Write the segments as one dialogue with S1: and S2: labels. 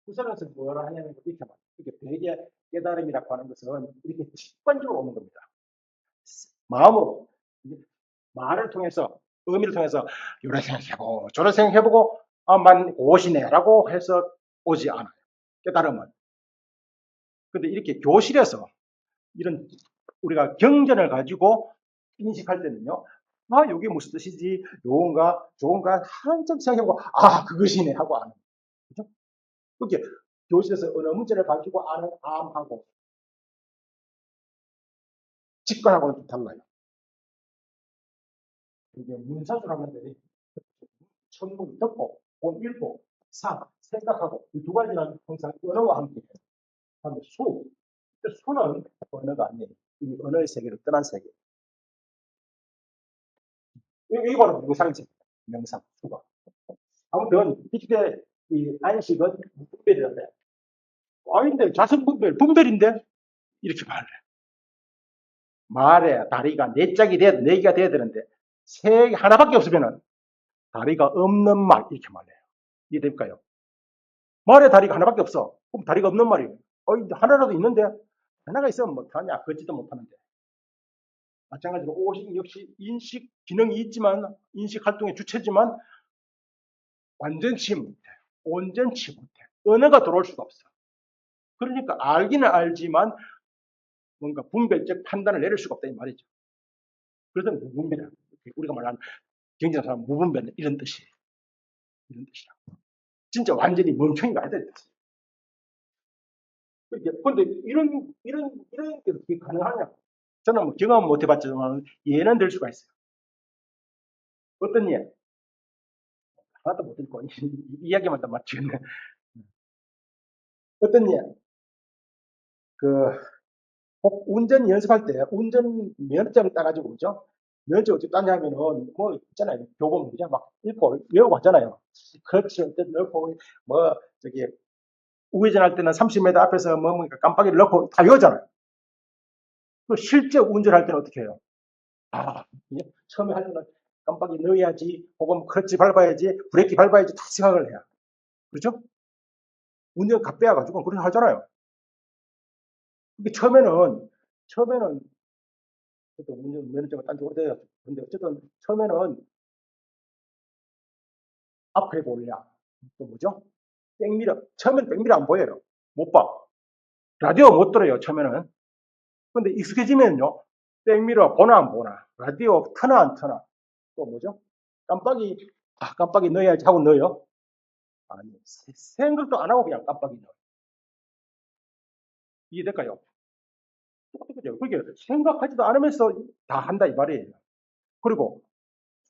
S1: 후설에서 뭐라 하냐면 이렇게 말. 이렇게 대개 깨달음이라고 하는 것은 이렇게 직관적으로 오는 겁니다. 마음으로 말을 통해서 의미를 통해서 이래 생각해보고 저래 생각해보고 만 오시네라고 해서 오지 않아요. 깨달음은. 근데 이렇게 교실에서 이런 우리가 경전을 가지고 인식할 때는요. 이게 무슨 뜻이지? 요건가? 좋은가? 한참 생각해보고 그것이네 하고 아는. 그죠? 그게 교실에서 어느 문제를 가지고 아는 암하고 직관하고는 좀 달라요. 이게 문사술학원들이 천문 듣고 본 읽고 사 생각하고 이 두 가지는 항상 언어와 함께 해요. 그다음에 수는 언어가 아니에요. 이 언어의 세계를 떠난 세계. 이거는 명상이죠. 명상 수가. 아무튼 이때 이 안식은 분별이란데 아닌데 자성분별 분별인데 이렇게 말해. 말에 다리가 네 짝이 돼, 네 개가 돼야 되는데 하나밖에 없으면은 다리가 없는 말 이렇게 말해요. 이해될까요? 말에 다리가 하나밖에 없어. 그럼 다리가 없는 말이에요. 하나라도 있는데 하나가 있으면 못하냐? 걷지도 못하는데. 마찬가지로 오식 역시 인식 기능이 있지만 인식 활동의 주체지만 완전치 못해. 온전치 못해. 언어가 들어올 수가 없어. 그러니까 알기는 알지만 뭔가 분별적 판단을 내릴 수가 없다 이 말이죠. 그래서 무분별. 우리가 말하는 경제는 사람 무분별 이런 뜻이에요. 이런 뜻이야. 진짜 완전히 멍청이가 아니다. 근데 이런 게 어떻게 가능하냐? 저는 뭐 경험 못 해봤지만 예는 들 수가 있어요. 어떤 예? 하나도 못 읽고 이야기만 다 맞추겠네. 어떤 예? 그 운전 연습할 때 운전 면허증을 따가지고 그죠? 면허증 어떻게 따냐면은 뭐 있잖아요. 교본 그냥 막 읽고 외우고 하잖아요. 그렇지 어쨌든 넣고 뭐 저기 우회전할 때는 30m 앞에서 뭐 깜빡이를 넣고 다 외우잖아요. 그 실제 운전할 때는 어떻게 해요? 처음에 할 때는 깜빡이 넣어야지, 혹은 크러치 밟아야지, 브레이크 밟아야지 다 생각을 해요. 그렇죠? 운전 갑배워가지고 그렇게 하잖아요. 근데 처음에는 그래도 운전 면허증을 딴지 오래돼요. 근데 어쨌든 처음에는 앞에 볼랴, 또 뭐죠? 백미러. 처음에는 백미러 안 보여요. 못 봐. 라디오 못 들어요, 처음에는. 근데 익숙해지면요. 백미러 보나 안 보나, 라디오 트나 안 트나, 또 뭐죠? 깜빡이 넣어야지 하고 넣어요. 아니, 생각도 안 하고 그냥 깜빡이 넣어요. 이해될까요? 그죠? 그게 생각하지도 않으면서 다 한다 이 말이에요. 그리고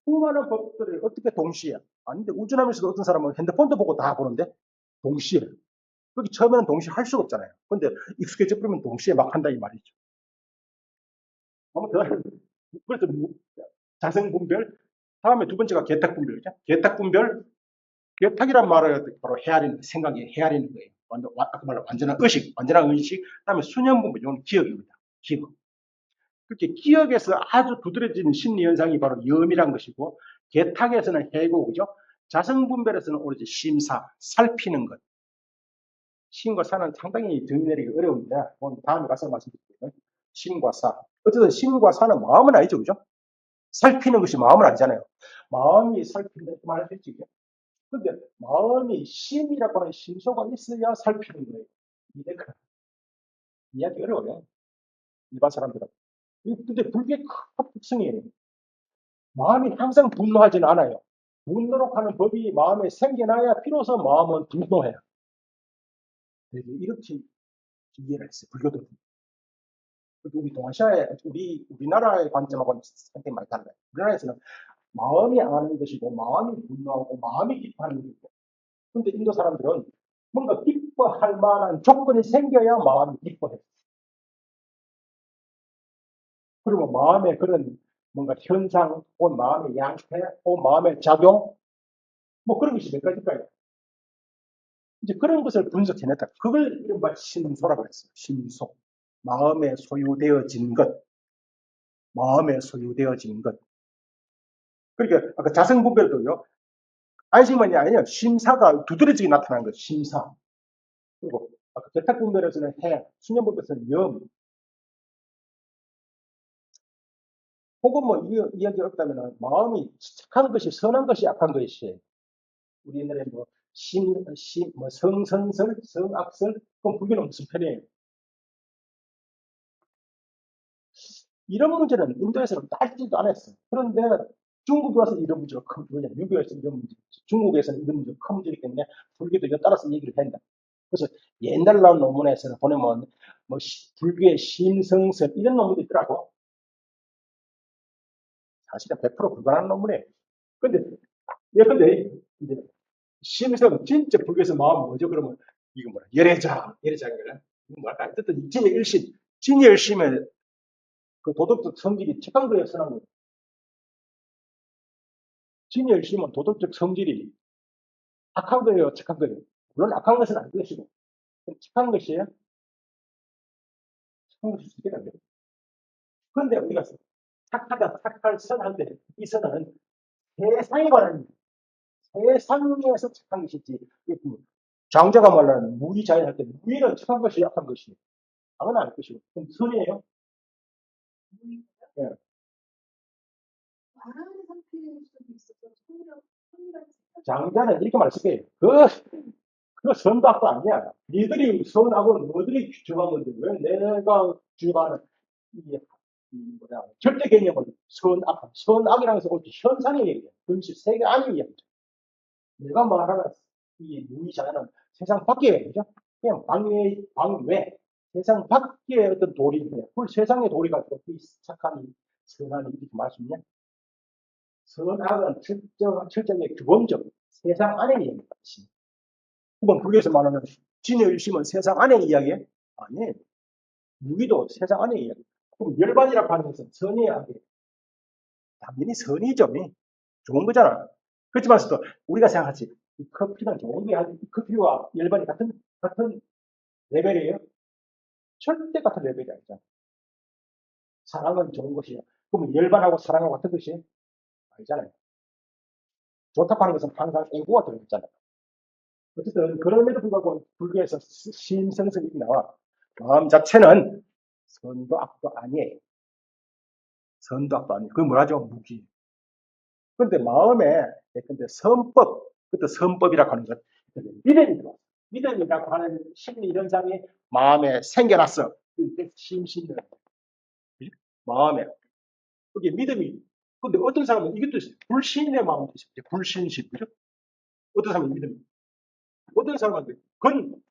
S1: 수많은 법들을 어떻게 동시에, 아닌데 운전하면서도 어떤 사람은 핸드폰도 보고 다 보는데 동시에. 그게 처음에는 동시에 할 수가 없잖아요. 근데 익숙해져 버리면 동시에 막 한다 이 말이죠. 아무튼 그래서 자성분별, 다음에 두 번째가 개탁분별이죠. 개탁분별, 개탁이란 말을 바로 헤아리는 생각이 헤아리는 거예요. 아까 말한 완전한 의식. 그다음에 수념분별, 이건 기억입니다. 기억. 그렇게 기억에서 아주 두드러진 심리 현상이 바로 염이란 것이고, 개탁에서는 해고, 그죠? 자성분별에서는 오로지 심사, 살피는 것. 심과 사는 상당히 정의 내리기 어려운데, 다음에 가서 말씀드릴게요. 심과 사. 어쨌든 심과 사는 마음은 아니죠, 그죠? 살피는 것이 마음은 아니잖아요. 마음이 살핀다, 이렇게 말할 수 있지. 근데 마음이 심이라고 하는 심소가 있어야 살피는 거예요. 이해가 이해하기 어려워요. 일반 사람들은. 근데 불교의 큰 특성이에요. 마음이 항상 분노하지는 않아요. 분노로 하는 법이 마음에 생겨나야 비로소 마음은 분노해요. 이렇게 이해를 했어요. 불교도. 우리 동아시아의, 우리나라의 관점하고는 상당히 많이 달라요. 우리나라에서는 마음이 아는 것이고, 마음이 분노하고, 마음이 기뻐하는 것이고. 근데 인도 사람들은 뭔가 기뻐할 만한 조건이 생겨야 마음이 기뻐해요. 그리고 마음의 그런 뭔가 현상, 혹은 마음의 양태, 혹은 마음의 작용, 뭐 그런 것이 몇 가지일까요? 이제 그런 것을 분석해냈다. 그걸 이른바 신소라고 했어요. 신소. 마음에 소유되어진 것. 마음에 소유되어진 것. 그러니까 아까 자성분별도요. 안식만이 아니에요. 심사가 두드러지게 나타나는 것. 심사. 그리고 아까 개탁분별에서는 해, 수면법에서는 염, 혹은 뭐 이야기 없다면 마음이 착한 것이 선한 것이 악한 것이 우리 옛날에 뭐 뭐 성선설, 성악설, 그럼 불교는 무슨 편이에요? 이런 문제는 인도에서는 따지지도 않았어요. 그런데 중국에 와서 이런 문제가 큰 문제냐, 유교에서 이런 문제, 중국에서는 이런 문제가 큰 문제이기 때문에 불교도 이거 따라서 얘기를 한다. 그래서 옛날 나온 논문에서는 보내면 뭐 불교의 심성설 이런 논문도 있더라고. 사실은 100% 불가능한 논문이에요. 근데 예컨대 이제 심성 진짜 불교에서 마음 뭐죠? 그러면 이거 뭐야? 열애자인가? 뭐랄까? 어쨌든 진의 일심, 진의 일심의 그 도덕적 성질이 착한 거예요, 선한 거예요? 진의 일심은 도덕적 성질이 악한 거예요, 착한 거예요? 물론 악한 것은 아닐 것이고 착한 것이에요? 착한 것일 수 있겠다. 그런데 우리가 착하다, 착할, 선한데 이 선은 세상에 관한 세상에서 착한 것이지. 장자가 말하는 무의자연할 때 무의는 착한 것이 악한 것이 악은 아닐 것이고 그럼 선이에요? 예. 장자는 이렇게 말했을 거예요. 그 선도 악도 아니야. 니들이 선악은 너희들이 주장한 건데 왜 내가 주장하는 뭐냐 절대 개념은 선악이라는 것은 오직 현상의 얘기야. 그것이 세계 안의 이야기죠. 내가 말하는 이 무의자는 세상 밖에 그죠? 그냥 방외 세상 밖에 어떤 도리인데 그 세상의 도리가 이 착한 선한이 이렇게 말씀이냐? 선악은 철저하게 규범적 세상 안의 이야기입니다. 그건 불교에서 말하는 진의 일심은 세상 안의 이야기예요? 아니, 무기도 세상 안의 이야기. 그럼 열반이라고 하는 것은 선의 이야기. 당연히 선이죠. 좋은 거잖아. 그렇지만서도 우리가 생각하지 이 커피는 좋은 게 아니고 커피와 열반이 같은 레벨이에요? 절대 같은 레벨이 아니잖아. 사랑은 좋은 것이야. 그러면 열반하고 사랑하고 같은 것이에요? 아니잖아요. 좋다고 하는 것은 항상 애고가 들어있잖아요. 어쨌든 그럼에도 불구하고 불교에서 심성성이 나와. 마음 자체는 선도 악도 아니에요. 선도 악도 아니에요. 그게 뭐라죠? 무기. 그런데 마음에 근데 선법, 그것도 선법이라고 하는 것, 믿음이 들어. 믿음이라고 하는 심리 현상이 마음에 생겨났어. 심신을 마음에 그게 믿음이. 근데 어떤 사람은 이것도 있어요. 불신의 마음도 있어요. 불신심, 그죠? 어떤 사람은 믿음, 어떤 사람은 건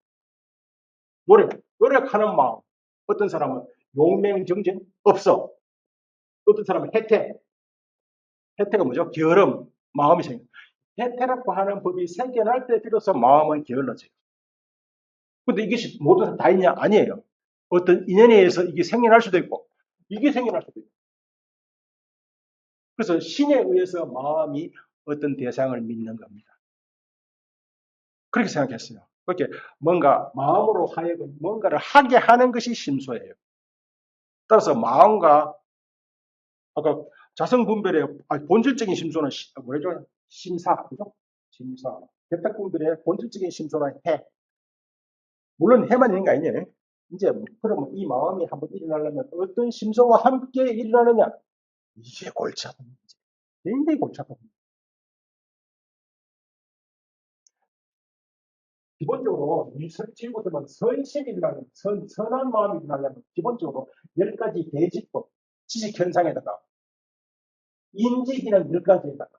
S1: 노력하는 마음, 어떤 사람은 용맹정진 없어. 어떤 사람은 혜택은 뭐죠? 게으름, 마음이 생겨. 혜택이라고 하는 법이 생겨날 때 비로소 마음은 게을러져요. 근데 이것이 모두 다 있냐? 아니에요. 어떤 인연에 의해서 이게 생겨날 수도 있고, 이게 생겨날 수도 있고. 그래서 신에 의해서 마음이 어떤 대상을 믿는 겁니다. 그렇게 생각했어요. 그렇게 뭔가 마음으로 하여금 뭔가를 하게 하는 것이 심소예요. 따라서 마음과 아까 자성분별의 본질적인 심소는 뭐죠? 심사, 그죠? 심사. 객탁분별의 본질적인 심소는 해. 물론 해만 있는 거 아니에요. 이제 그러면 이 마음이 한번 일어나려면 어떤 심소와 함께 일어나느냐? 이게 골치 아픈 문제. 굉장히 골치 아픈 문제. 기본적으로 이 설치부터는 선심이라는 선한 마음이 일어나려면 기본적으로 10가지 대지법, 지식현상에다가 인지기능 10가지에다가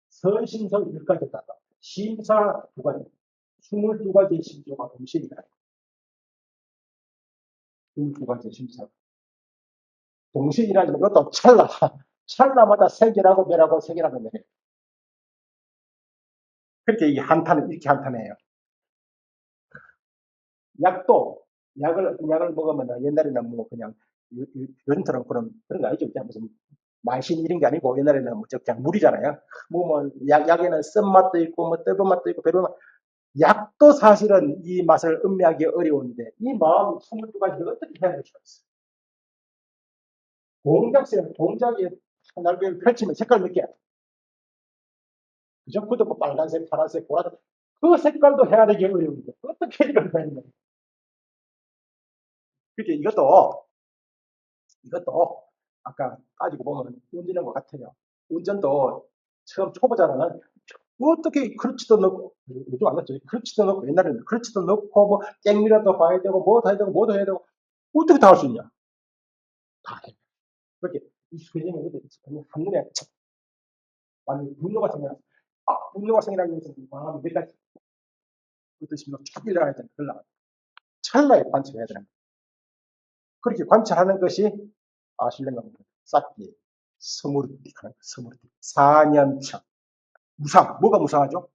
S1: 선심성 10가지에다가 심사 2가지, 22가지 심소가 동시에 일어나요. 22가지 심사. 동시에 일어나는 것도 찰나마다 세계라고 멸하고 세계라고 멸해요. 그렇게 이게 이렇게 한탄해요. 약도, 약을 먹으면 옛날에는 뭐 그냥 요즘처럼 그런 거 아니죠. 그냥 무슨 만신 이런 게 아니고 옛날에는 뭐 그냥 물이잖아요. 뭐 약에는 쓴맛도 있고 뭐 떫은 맛도 있고 배로운 맛. 약도 사실은 이 맛을 음미하기 어려운데 이 마음 22가지를 어떻게 해야 될지 없어요. 공작에 날개를 펼치면 색깔 몇 개? 그죠? 그것도 뭐 빨간색, 파란색, 보라색 그 색깔도 해야 되기 어려운데 어떻게 이걸 배우냐. 그렇게 이것도 아까 따지고 보면 운전인 것 같아요. 운전도 처음 초보자는 어떻게 크러치도 넣고 요즘 안 났죠. 크러치도 넣고 옛날에는 크러치도 넣고 뭐 땡미러도 봐야 되고 뭐 다 해야 되고 뭐도 해야 되고 어떻게 다 할 수 있냐? 다 해. 그렇게 익숙해지면 그때 한눈에 완전 분노가 생겨나. 분노가 생기라고 해서 마음이 몇 가지 그 뜻이면 쫙 일어나야 되는 그걸 찰나에 관찰해야 되는 거예요. 그렇게 관찰하는 것이 아실랭가 쌓기, 스무르띠 하는 거예요. 스무르띠. 4년차. 무상. 뭐가 무상하죠?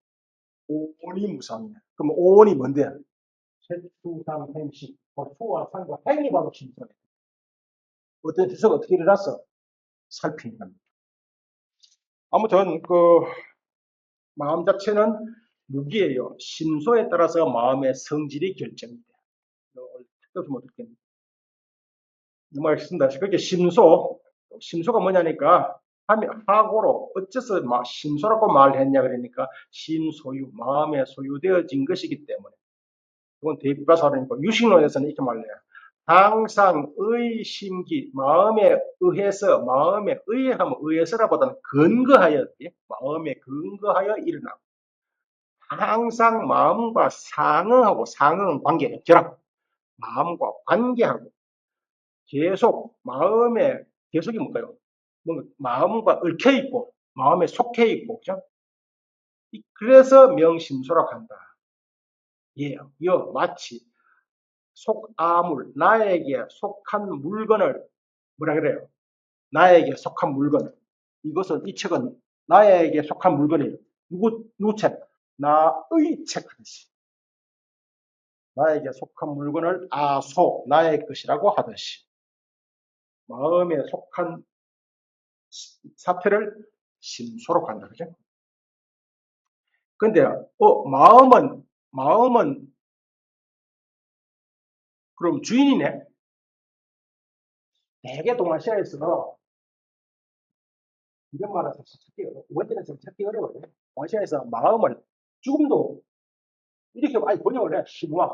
S1: 오온이 무상이야. 그럼 오온이 뭔데? 세수상 행시. 수와 상과 행이 바로 심성이야. 어떤 주소가 어떻게 일어났어? 살피는 겁니다. 아무튼 마음 자체는 무기예요. 심소에 따라서 마음의 성질이 결정돼요. 특별히 뭐 어떻게 넘어가겠습니다. 그렇게 심소가 뭐냐니까 하고로 어째서 심소라고 말했냐 그러니까 심소유, 마음에 소유되어진 것이기 때문에 이건 대비가사라니까 유식론에서는 이렇게 말해요. 항상 의심기 마음에 의해서 마음에 의해하면 의해서라보다는 근거하여 마음에 근거하여 일어나고 항상 마음과 상응은 관계 결합 마음과 관계하고 계속 마음에 계속이 뭘까요? 뭔가 마음과 얽혀 있고 마음에 속해 있고 그죠? 그래서 명심소라고 한다. 예, 마치 속아물 나에게 속한 물건을 뭐라 그래요? 나에게 속한 물건. 이 책은 나에게 속한 물건이에요. 누구 책? 나의 책 하듯이. 나에게 속한 물건을 나의 것이라고 하듯이. 마음에 속한 사태를 심소로 한다. 그죠? 근데, 마음은, 그럼 주인이네? 대개 동아시아에서, 이런 말은 사실 찾기 어려워. 원전에서 찾기 어려워요. 동아시아에서 마음을, 죽음도, 이렇게 많이 번역을 해. 심화.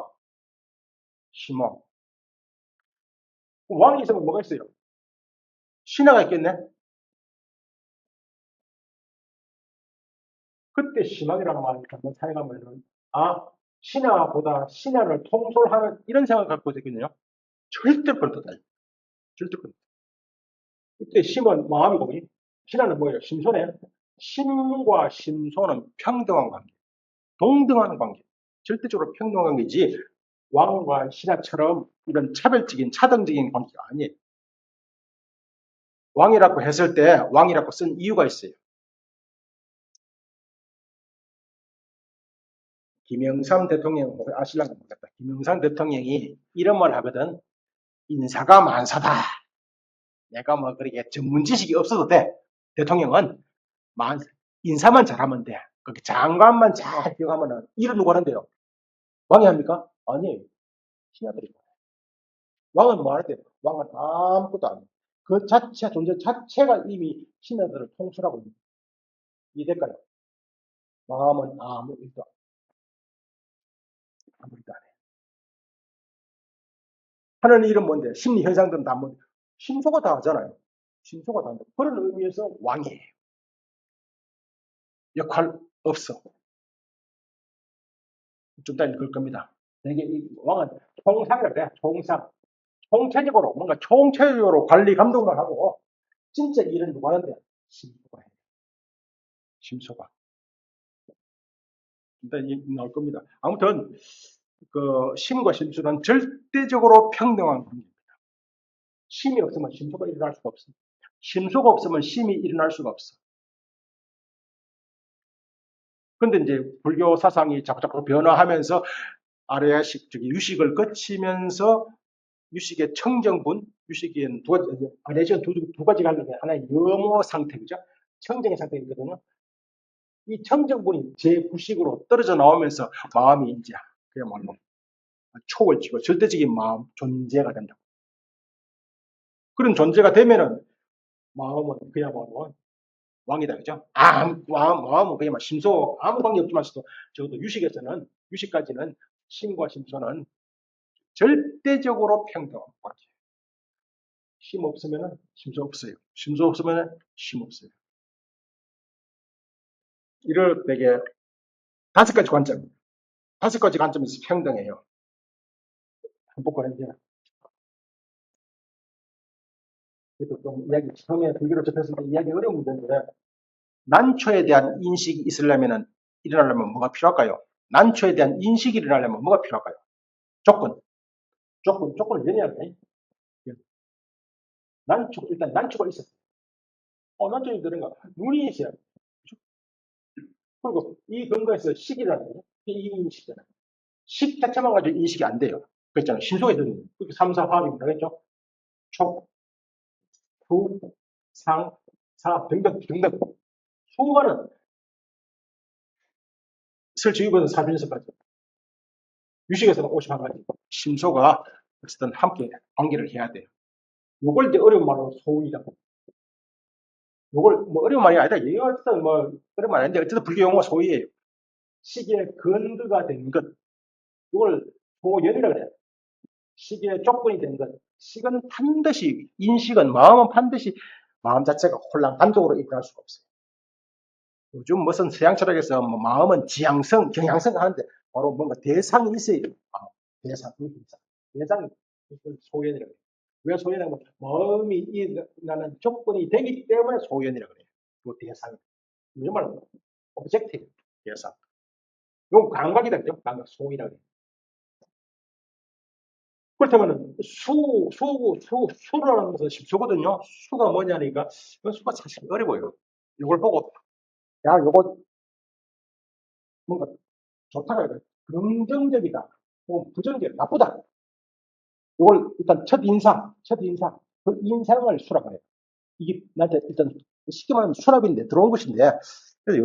S1: 왕이 있으면 뭐가 있어요? 신하가 있겠네? 그때 심하이라는 말을 한번 사용하면은, 신하를 통솔하는 이런 생각을 갖고 있거든요. 절대 그렇다. 절대 그렇다. 이때 심은 마음이고, 신하는 뭐예요? 심소네. 심과 심소는 평등한 관계, 동등한 관계, 절대적으로 평등한 관계지, 왕과 신하처럼 이런 차등적인 관계가 아니에요. 왕이라고 했을 때, 왕이라고 쓴 이유가 있어요. 김영삼 대통령, 아실랑가 모르겠다. 김영삼 대통령이 이런 말 하거든. 인사가 만사다. 내가 뭐 그렇게 전문 지식이 없어도 돼. 대통령은 인사만 잘하면 돼. 그렇게 장관만 잘 기억하면은 일을 누가 하는데요? 왕이 합니까? 아니에요. 신하들이. 왕은 뭐 하는데? 왕은 아무것도 안 해. 존재 자체가 이미 신하들을 통솔하고 있는. 이해될까요? 마음은 아무것도 안 해. 하는 일은 뭔데? 심리 현상들은 다 뭔데? 심소가 다 하잖아요. 심소가 다 한다. 그런 의미에서 왕이에요. 역할 없어. 좀 이따 읽을 겁니다. 이게 왕은 총상이라 그래. 총상. 뭔가 총체적으로 관리 감독을 하고 진짜 일은 누가 하는데? 심소가 해. 심소가. 일단 나올 겁니다. 아무튼 심과 심수는 절대적으로 평등한 관계입니다. 심이 없으면 심소가 일어날 수가 없습니다. 심소가 없으면 심이 일어날 수가 없어. 근데 이제 불교 사상이 자꾸 변화하면서 유식을 거치면서 유식의 청정분, 유식은 아래식은 두 가지가 있는데 하나의 염호 상태, 그죠? 청정의 상태이거든요. 이 청정분이 제9식으로 떨어져 나오면서 마음이 이제 그야말로 촉을 치고 절대적인 마음, 존재가 된다. 그런 존재가 되면은 마음은 그야말로 왕이다, 그죠? 왕은 그냥 심소 아무 관계 없지만서도 적어도 유식에서는 유식까지는 심과 심소는 절대적으로 평등한 관계. 심 없으면은 심소 없어요. 심소 없으면은 심 없어요. 이럴 때게 다섯 가지 관점, 다섯 가지 관점에서 평등해요. 한번 보고 이제 그래도 좀 이야기 처음에 불교를 접했을 때 이야기 어려운 문제인데 난초에 대한 인식이 있으려면은 일어나려면 뭐가 필요할까요? 난초에 대한 인식이 일어나려면 뭐가 필요할까요? 조건, 조건을 정해야 돼. 일단 난초가 있어. 난초에 들은가 눈이 있어야 돼. 그리고 이 근거에서 식이라는 게 이 인식이잖아요. 식 자체만 가지고 인식이 안 돼요. 그랬잖아요. 신속에 드는 그렇게 3, 4 화학이 뭐라겠죠? 촉, 후, 상, 사 등등. 수많은 설치유보는 사준에서까지 유식에서는 51가지. 심소가 어쨌든 함께 관계를 해야 돼요. 요걸 이제 어려운 말로 소위라고. 요걸 뭐 어려운 말이 아니다. 얘가 뭐 어려운 말이 아닌데 어쨌든 불교 용어 소위예요. 식의 근거가 된 것. 이걸 소연이라고 해요. 식의 조건이 된 것. 식은 반드시 인식은 마음은 반드시 마음 자체가 혼란반동으로 이끌어갈 수가 없어요. 요즘 무슨 서양 철학에서 뭐 마음은 지향성, 경향성 하는데 바로 뭔가 대상이 있어야 돼요. 대상이 소연이라고 해요. 왜 소연이라고 하면 마음이 일어나는 조건이 되기 때문에 소연이라고 해요. 그 대상이. 요즘 말로 오브젝트 대상. 이건 감각이다, 그죠? 감각 소이라고 해요. 그렇다면 수라는 것은 심수거든요. 수가 뭐냐니까 수가 사실 어려워요. 이걸 보고 야 요거 뭔가 좋다가 해야 긍정적이다. 혹은 부정적 나쁘다. 이걸 일단 첫인상 그 인상을 수라고 해요. 이게 나한테 일단 쉽게 말하면 수납인데 들어온 것인데 그래서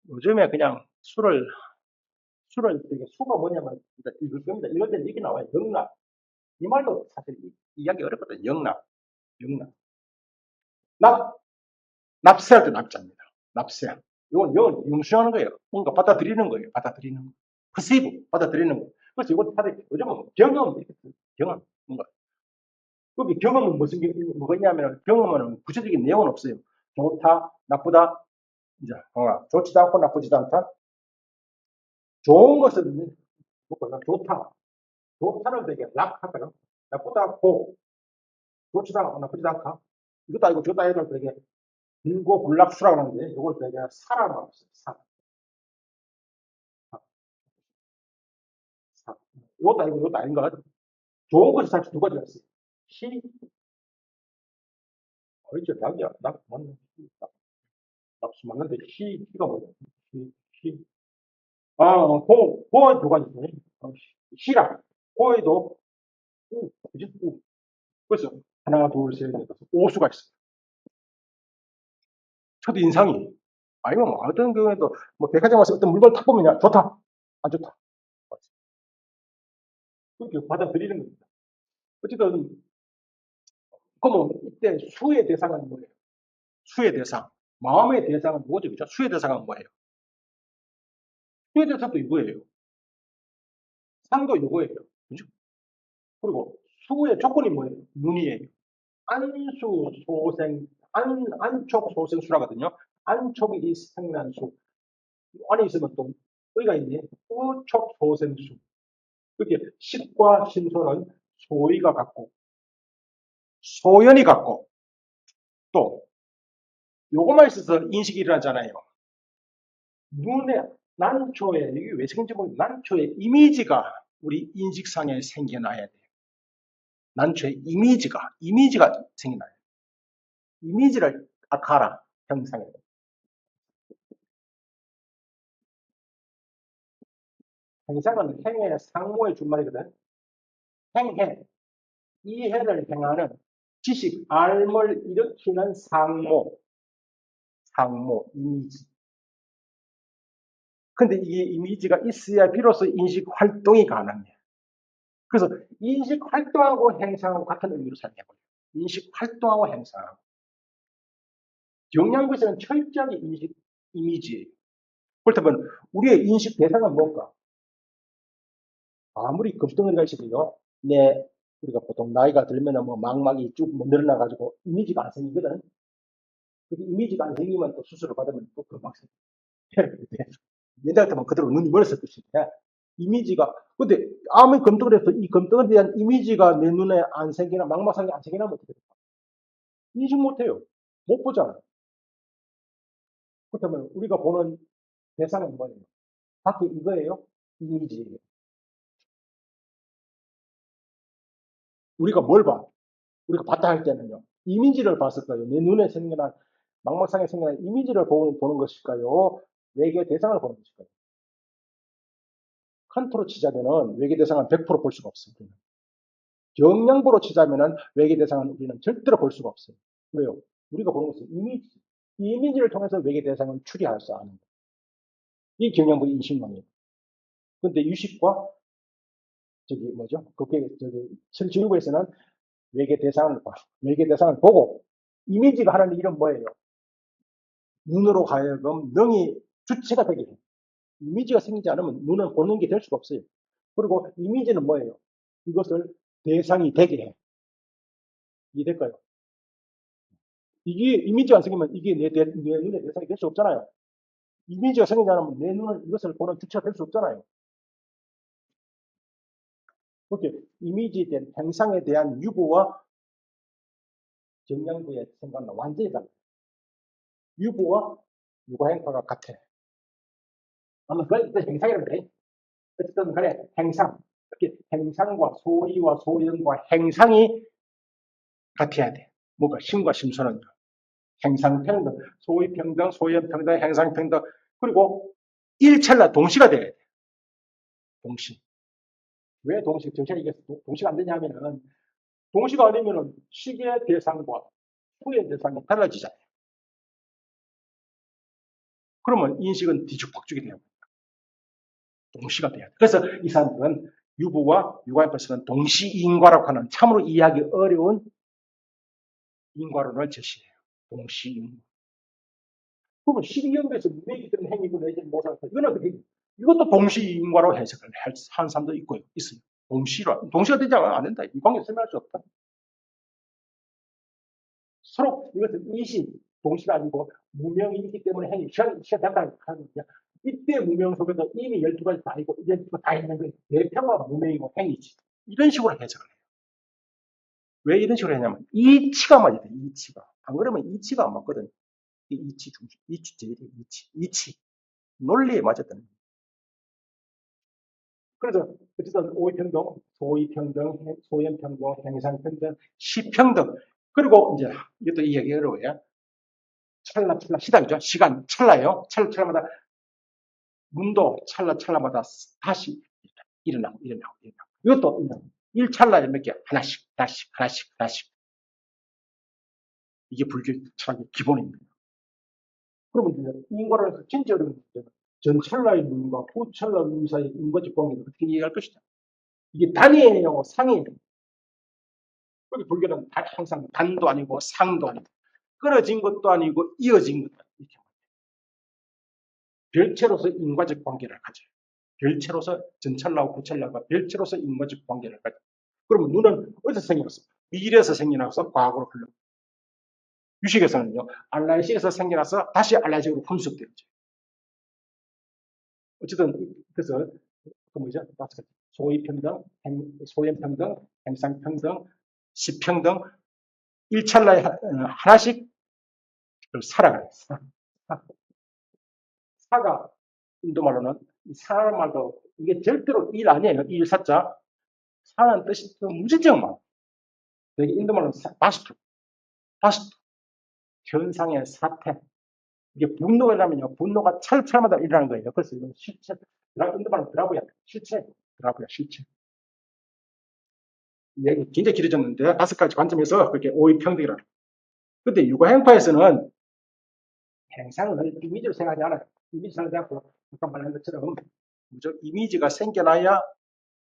S1: 요즘에 그냥 술을 되게 수가 뭐냐면 읽을 겁니다. 이럴 때는 이렇게 나와요. 영납. 이 말도 사실 이야기 어렵거든요. 영납. 납, 납세할 때 납자입니다. 납세. 이건 용서하는 거예요. 뭔가 받아들이는 거예요. 받아들이는 거. 퍼시브, 받아들이는 거. 그래서 이걸 다들 요즘은 경험, 뭔가. 거기 경험은 뭐겠냐면 경험은 구체적인 내용은 없어요. 좋다, 나쁘다, 이제 좋지도 않고 나쁘지도 않다. 좋은 것은 좋다. 좋다는 되게 락할까요? 나쁘다, 고. 좋지도 않고 나쁘지도 않다. 이것도 아니고 저것도 아니고 되게 불고불락수라고 하는데 이걸 되게 사라고 했어요. 사. 이것도 아니고 이것도 아닌 것 같아요. 좋은 것이 사실 두 가지가 있어요. 시, 어이죠, 낙이야. 낙, 맞네. 낙수 맞는데, 시가 뭐야? 시. 고의 두 가지 있어요. 시라. 고에도 그지? 그래서 하나, 둘, 셋, 넷, 다섯, 오수가 있어요. 첫인상이. 아니면 뭐 어떤 경우에도 뭐 백화점 와서 어떤 물건을 탁 보면 좋다. 안 좋다. 그렇게 받아들이는 겁니다. 어쨌든, 그러면 이때 수의 대상은 뭐예요? 수의 대상. 마음의 대상은 뭐죠? 그죠? 수의 대상은 뭐예요? 수의 대상도 이거예요. 상도 이거예요. 그죠? 그리고 수의 조건이 뭐예요? 눈이에요. 안촉 소생수라거든요. 안촉이 이 생난수. 안에 있으면 또 의가 있네. 우촉 소생수. 그렇게 식과 신소는 소의가 같고, 소연이 같고, 또 요것만 있어서 인식이 일어나잖아요. 눈에 난초에 이게 왜 생긴지 모르겠는데 난초에 이미지가 우리 인식상에 생겨나야 돼요. 난초에 이미지가 생겨나요. 이미지를 아카라 형상에. 행상은 행의 상모의 준말이거든. 행해. 이 해를 행하는 지식, 알을 일으키는 이미지. 근데 이게 이미지가 있어야 비로소 인식 활동이 가능해요. 그래서 인식 활동하고 행상하고 같은 의미로 사용해버려요. 인식 활동하고 행상하고. 경량부에서는 철저하게 이미지예요. 그렇다면 우리의 인식 대상은 뭔가? 아무리 금덩어리가 있어도요, 우리가 보통 나이가 들면 뭐 망막이 쭉 늘어나가지고 이미지가 안 생기거든. 그 이미지가 안 생기면 또 수술을 받으면 또 금방 생겨. 옛날 같으면 그대로 눈이 멀었을 것인데, 이미지가, 근데 아무리 검토를 해서 이 검토에 대한 이미지가 내 눈에 안 생기나, 망막상이 안 생기나, 어떻게 될까? 인식 못해요. 못 보잖아요. 그렇다면 우리가 보는 대상은 뭐예요? 밖에 이거예요? 이미지예요. 우리가 뭘 봐? 우리가 봤다 할 때는요. 이미지를 봤을 까요? 내 눈에 생겨난, 망막상에 생겨난 이미지를 보는 것일까요? 외계 대상을 보는 것일까요? 칸토로 치자면은 외계 대상은 100%볼 수가 없습니다. 경량보로 치자면은 외계 대상은 우리는 절대로 볼 수가 없어요. 왜요? 우리가 보는 것은 이미지. 이 이미지를 통해서 외계 대상을 추리할 수 있는 거예요. 이 경량보의 인식망이에요. 근데 유식과 저기 뭐죠? 그게 저기 실질구에서는 외계 대상을 봐. 외계 대상을 보고 이미지가 하는 일은 뭐예요? 눈으로 하여금 능이 주체가 되게 해요. 이미지가 생기지 않으면 눈은 보는 게 될 수가 없어요. 그리고 이미지는 뭐예요? 이것을 대상이 되게 해. 이해될까요? 이게 이미지가 안 생기면 이게 내 눈의 대상이 될 수 없잖아요. 이미지가 생기지 않으면 내 눈은 이것을 보는 주체가 될 수 없잖아요. 그렇게 이미지에 대한 행상에 대한 유보와 정량부의 생각은 완전히 달라요. 유보와 유가행파가 같아. 아마 그건 일단 행상이라고 그래. 어쨌든 간에 행상. 이렇게 행상과 소리와 소연과 행상이 같아야 돼. 뭔가 심과 심소는 행상평등, 소위평등, 소연평등, 행상평등. 그리고 일찰나 동시가 돼야 돼. 동시. 왜 동시가 이게 동시가 안 되냐 하면은 동시가 아니면은 시계의 대상과 후의 대상이 달라지잖아요. 그러면 인식은 뒤죽박죽이 돼요. 동시가 돼야 돼. 그래서 이 사람들은 유부와 유가인파서는 동시인과라고 하는 참으로 이해하기 어려운 인과론을 제시해요. 동시인과. 그러면 12연배에서 문맥이든 행위고 내지 모사가 이거는 이것도 동시인과로 해석을 한 사람도 있어요. 동시가 되지 않으면 안 된다. 이 관계 설명할 수 없다. 서로 이것은 이시 동시가 아니고 무명이 있기 때문에 행위 시간 잠깐 하는 거야. 이때 무명 속에서 이미 12가지 다 있고 이제 다 있는 게 대평화 무명이고 행위지. 이런 식으로 해석을 해요. 왜 이런 식으로 했냐면 이치가 맞아야 돼. 이치가. 안 그러면 이치가 안 맞거든. 이치 중심. 이치 제일이 이치. 논리에 맞았다는 거예요. 그래서 어쨌든 오이평등, 소이평등, 소연평등, 행상평등, 시평등. 그리고 이제 이것도 이야기 어려워요. 찰나 시간이죠. 시간 찰나요. 찰나마다 문도 찰나마다 다시 일어나고. 이것도 일찰나에 몇 개? 하나씩. 이게 불교 철학의 기본입니다. 그러면 이제 인과를 해서 진짜 어려운 문제는 전찰나의 눈과 후찰나 눈 사이의 인과적 관계를 어떻게 이해할 것이냐. 이게 단이에요, 상이에요. 여기 불교는 항상 단도 아니고 상도 아니고 끊어진 것도 아니고 이어진 것도 아니고 별체로서 인과적 관계를 가져요. 별체로서 전찰나와 후찰나가 별체로서 인과적 관계를 가져요. 그러면 눈은 어디서 생겨났어? 미래에서 생겨나서 과거로 흘러. 유식에서는요, 알라이식에서 생겨나서 다시 알라이식으로 분석되었죠. 어쨌든 그래서 그 뭐죠? 소위평등, 소연평등, 행상평등, 시평등, 일찰나에 하나씩 살아가요. 사가 인도말로는 사라는 말도 이게 절대로 일 아니에요. 일사자. 사라는 뜻이 무지정만. 되게 인도말로는 바스투. 현상의 사태. 이게 분노가 일어나면요. 분노가 찰찰마다 일어나는 거예요. 그래서 이건 실체. 인도말로는 드라부야. 실체. 얘기 굉장히 길어졌는데 5가지 관점에서 그렇게 오이평등이라. 근데 유가행파에서는 행상을 이미지로 생각하지 않아요. 이미지 생각하지 않고 아까 말한 것처럼 이미지가 생겨나야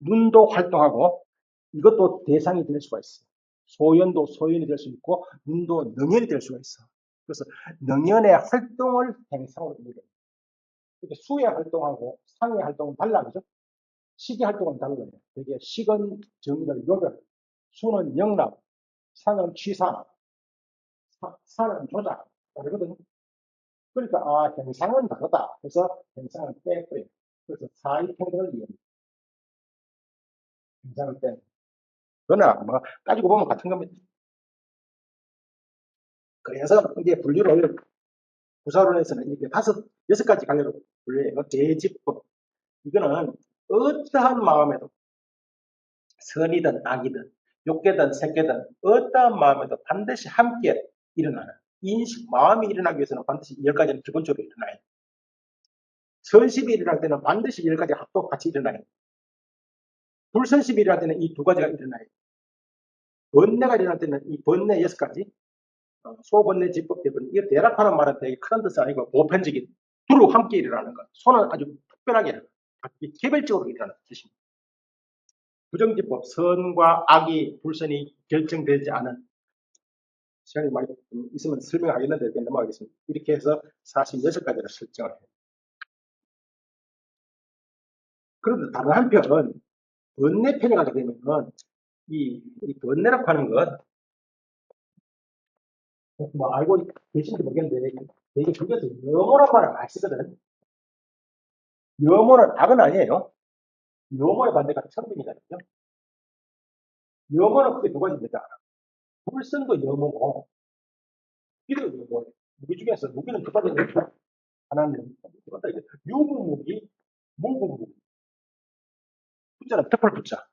S1: 눈도 활동하고 이것도 대상이 될 수가 있어요. 소연도 소연이 될 수 있고 눈도 능연이 될 수가 있어. 그래서 능연의 활동을 행상으로 이루게 됩니다. 이렇게 수의 활동하고 상의 활동은 달라, 그죠? 식의 활동은 달라요. 되게 식은 정의를 요별, 수는 영락, 상은 취사, 사는 조작, 그러거든요. 그러니까, 행상은 다르다. 그래서 행상을 뺐고요. 그래서 사이평등을 이해합니다. 행상을 뺀. 그러나, 따지고 보면 같은 겁니다. 그래서 이제 분류를 구사론에서는 이렇게 여섯 가지 갈래로 분류해요. 대집법. 이거는 어떠한 마음에도 선이든 악이든 욕계든 색계든 어떠한 마음에도 반드시 함께 일어나는 인식, 마음이 일어나기 위해서는 반드시 10가지는 기본적으로 일어나요. 선십이 일어날 때는 반드시 10가지 합도 같이 일어나요. 불선십이 일어날 때는 이 2가지가 일어나요. 번뇌가 일어날 때는 이 번뇌 6가지, 소번뇌, 집법, 대번뇌. 이거 대락하는 말은 되게 큰 뜻은 아니고 보편적인 두루 함께 일어나는 것. 소는 아주 특별하게 개별적으로 일어나는 뜻입니다. 부정지법, 선과 악이 불선이 결정되지 않은, 시간이 많이 있으면 설명하겠는데 이렇게 넘어가겠습니다. 이렇게 해서 46가지를 설정을 해요. 그런데 다른 한편 번뇌편에 가게 되면 이 번뇌라고 하는 건 알고 계신지 모르겠는데 되게 중에서 염호란 말을 많이 쓰거든. 염호는 악은 아니에요. 염호의 반대가 천등이거든요. 염호는 크게 2가지입니다. 불선도 염호고 무기도 염호예요. 무기 중에서 무기는 2가지입니다. 하나는 유무무기, 무무무기. 붙자는 덮을 붙자.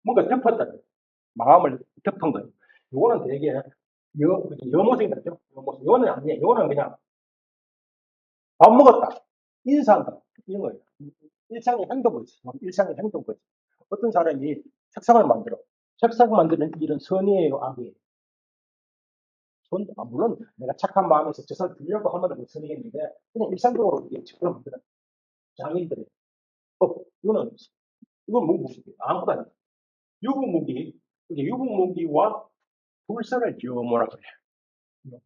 S1: 뭔가 덮었다. 마음을 덮은 거예요. 요거는 되게 염호성이죠. 요거는 아니에요. 요거는 그냥 밥 먹었다. 인사한다. 이런 거예요. 일상의 행동거지. 일상의 행동거지. 어떤 사람이 책상을 만들어. 책상 만드는 일은 선이에요, 악이에요? 물론 내가 착한 마음에서 저걸 주려고 하면 그 선이겠는데 그냥 일상적으로 이게 책상을 만드는 장인들이 이건 뭐 무슨 아무것도 아니야. 유부무기, 이게 유부무기와 불선을 염호라고 해요.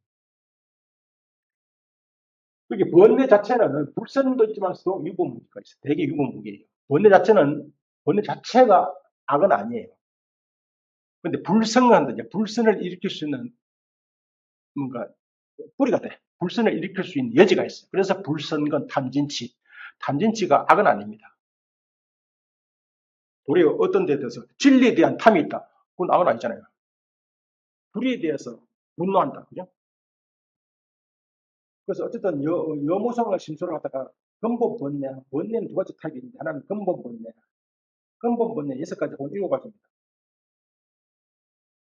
S1: 이게 번뇌 자체는 불선도 있지만서도 유부무기가 있어요. 되게 유부무기예요. 번뇌 자체가 악은 아니에요. 근데 불선한다. 이제 불선을 일으킬 수 있는 뭔가 뿌리가 돼. 불선을 일으킬 수 있는 여지가 있어요. 그래서 불선건 탐진치. 탐진치가 악은 아닙니다. 우리 어떤 데에 대해서 진리에 대한 탐이 있다. 그건 악은 아니잖아요. 불의에 대해서 분노한다. 그죠? 그래서 어쨌든 여모성을 심소를 하다가 근본 번뇌는 2가지 타입이 있는데 하나는 근본 번뇌. 근본 번뇌 6가지 혹은 7가지입니다.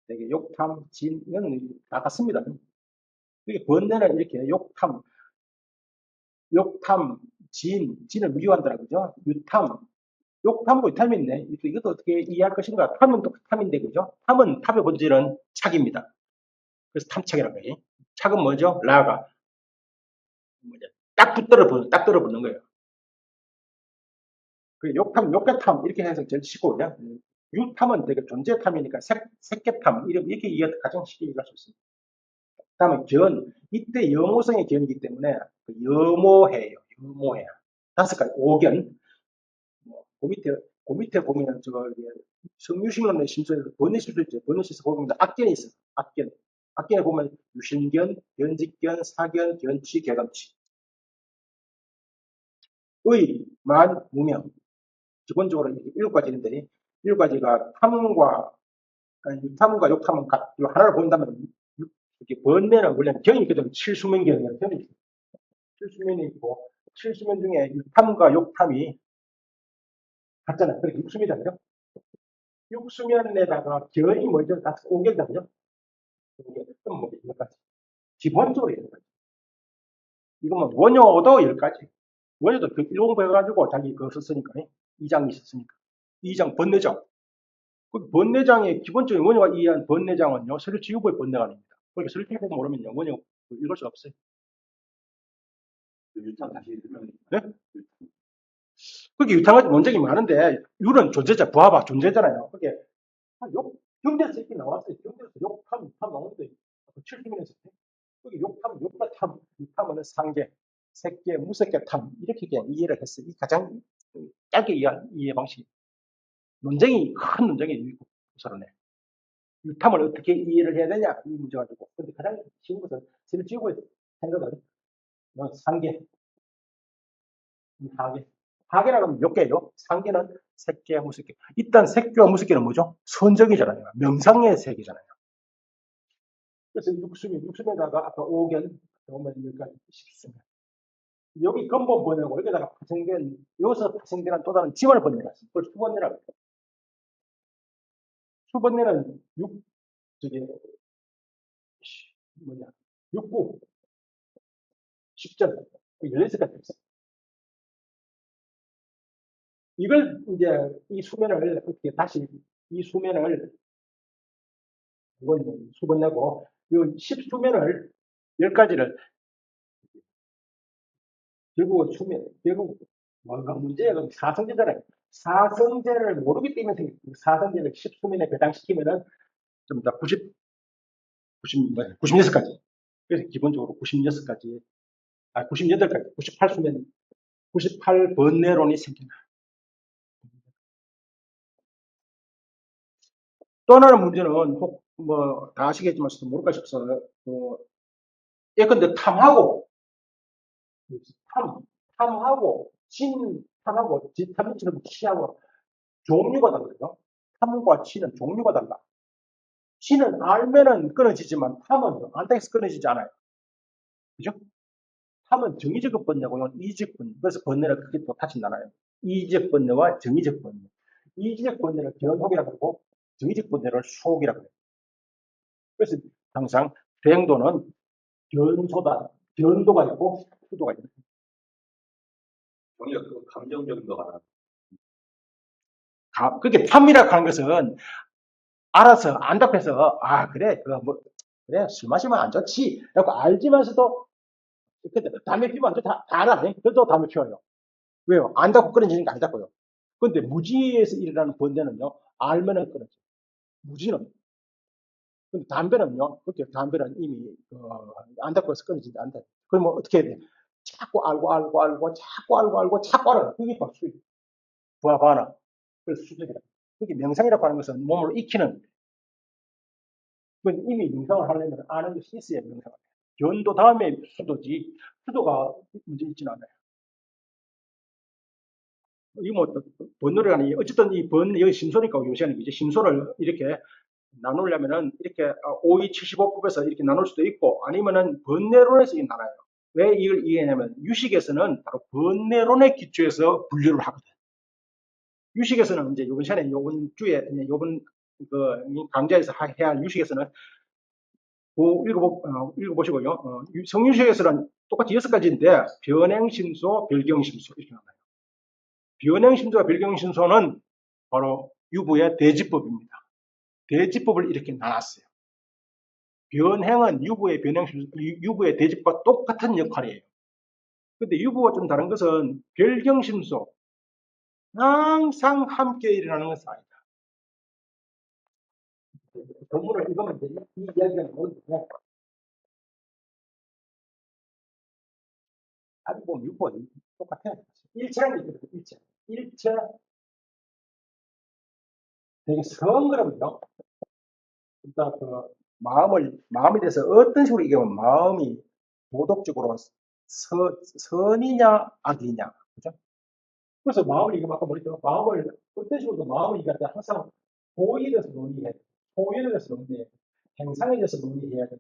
S1: 되게 욕탐, 진, 이건 다 같습니다. 이게 번뇌는 이렇게 욕탐, 진을 미워한다는 거죠. 유탐, 욕탐과 유탐이 있네. 이것도 어떻게 이해할 것인가? 탐은 또 탐인데, 그죠? 탐의 본질은 착입니다. 그래서 탐착이라고 해요. 착은 뭐죠? 라가. 딱 떨어붙는 거예요. 그 욕탐, 욕계탐, 이렇게 해서 제일 쉽거든요. 유탐은 되게 존재탐이니까 색계탐, 이렇게 이해가 가장 쉽게 이해할 수 있습니다. 그 다음에 이때 염호성의 견이기 때문에 염호해요. 염호해. 5가지, 5견. 그 밑에 보면 성유신론의 심서에서 번뇌실도 있죠. 번뇌실에서 보면 악견이 있어요. 악견에 보면 유신견, 견직견, 사견, 견치, 개감치. 의, 만, 무명. 기본적으로 7가지인데 7가지가 유탐과 욕탐은 하나를 본다면 이렇게 번뇌는 원래 견이 있거든요. 칠수면견이라는 견이 있어요. 칠수면이 있고 칠수면 중에 유탐과 욕탐이 같잖아요. 그러니까 육수면이잖아요. 육수면에다가 견이 뭐죠? 다 5견이잖아요. 뭐 10가지. 기본적으로 10가지. 이거면 원효도 10가지. 원효도 그 일공부해가지고 자기 그거 썼으니까. 2장이 있었으니까. 2장 번뇌장. 그 번뇌장의 기본적인 원효가 이해한 번뇌장은요, 서류치유부의 번뇌가 아닙니다. 그러니까 서류치유부 모르면요, 원효 읽을 수가 없어요.
S2: 유탄 다시 설명해.
S1: 네? 그게 유탄같이 논쟁이 많은데, 유는 존재자, 부하바 존재잖아요. 그게 경제에서 이렇게 나왔어요. 경제에서 욕탐, 탐 나오는데 70년에서 여기 욕탐, 욕과탐, 탐은 상계, 색계, 무색계 탐 이렇게 그냥 이해를 했어요. 이 가장 짧게 이해 방식이 논쟁이 큰 논쟁이 서론에 유탐을 어떻게 이해를 해야 되냐 이 문제 가지고. 근데 가장 쉬운 것은 실질적으로 생각은 상계, 하계. 하계라고 하면 몇 개예요? 상계는 색계, 무색계. 일단 색계와 무색계는 뭐죠? 선정이잖아요. 명상의 세계잖아요. 그래서 육수에다가 아까 오견, 그러면 여기까지 십수면. 여기 근본 번역고 여기다가 파생된, 여기서 파생되는 또 다른 지원을 번역했어요. 그걸 수번내라고 해요. 수번내는 저기, 뭐냐, 육구, 십전, 16가지 있어요. 이걸 이제 이 수면을 어떻게 다시 이 수면을 이건 수번내고 이 10수면을 10가지를 결국 뭔가 문제가 사성제잖아요. 사성제를 모르기 때문에 생긴 사성제를 10수면에 배당시키면은 좀 더 96가지. 그래서 기본적으로 96가지, 98가지, 98수면, 98번뇌론이 생긴다. 또 하나는 문제는 다 아시겠지만 모를까 싶어서 예컨대 탐하고 진탐하고 탐진치는 치하고 종류가 달라요. 탐과 치는 종류가 달라. 치는 알면은 끊어지지만 탐은 안다고 해서 끊어지지 않아요. 그죠? 탐은 정의적 번뇌고요, 이의적 번뇌. 그래서 번뇌를 크게 또 다시 나눠요. 이의적 번뇌와 정의적 번뇌. 이의적 번뇌를 견혹이라고 하고 정의적 번뇌를 수혹이라고 해요. 그래서 항상 대행도는 견소다. 견도가 있고 수도가 있는.
S2: 정의가 그 감정적인 거 하나.
S1: 그게 탐이라고 하는 것은 알아서 안다고 해서 그래 그래 술 마시면 안 좋지 라고 알지만서도 담배 피우면 안 좋다 다 알아. 그래도 담배 피워요. 왜요? 안다고 끊어지는 게 아니다고요. 근데 무지에서 일어나는 번뇌는요 알면은 끊어져. 무지는. 근데 담배는요 그렇게 담배는 이미 안다고 해서 끊어지지 않다. 그러면 어떻게 해야 돼? 자꾸 알고 자꾸 알아요. 그게 바로 수익. 부하바나. 그래서 수익이다. 그게 명상이라고 하는 것은 몸을 익히는. 그건 이미 명상을 하려면 아는 것이 있어야 명상을 해요. 견도 다음에 수도지. 수도가 문제 있지는 않아요. 이거 번호를 하니 어쨌든 여기 심소니까 요새는 이제 심소를 이렇게 나누려면은 이렇게 5275법에서 이렇게 나눌 수도 있고 아니면은 번뇌론에서 나눠요. 왜 이걸 이해하냐면 유식에서는 바로 번뇌론의 기초에서 분류를 하거든. 유식에서는 이제 요번 시간에 요번 주에 요번 강좌에서 해야 할 유식에서는 읽어보시고요. 성유식에서는 똑같이 6가지인데 변행심소, 별경심소 이렇게 나와요. 변행심소와 별경심소는 바로 유부의 대지법입니다. 대지법을 이렇게 나눴어요. 변행은 유부의 대집과 똑같은 역할이에요. 근데 유부와 좀 다른 것은 별경심소, 항상 함께 일어나는 것은 아니다. 본문을 읽으면 이 이야기가 나오는데 아주 보면 유부와 똑같아요. 일체라는 게 있거든요. 일체 되게 성그러면요. 일단 마음에 대해서 어떤 식으로 얘기하면 마음이 도덕적으로 선이냐 악이냐, 그죠? 그래서 마음을 얘기하면 아까 뭐랬죠? 마음을 어떤 식으로 마음을 얘기할 때 항상 호의에 대해서 논의해야 돼. 호의에 대해서 논의해야 돼. 행상에 대해서 논의해야 돼.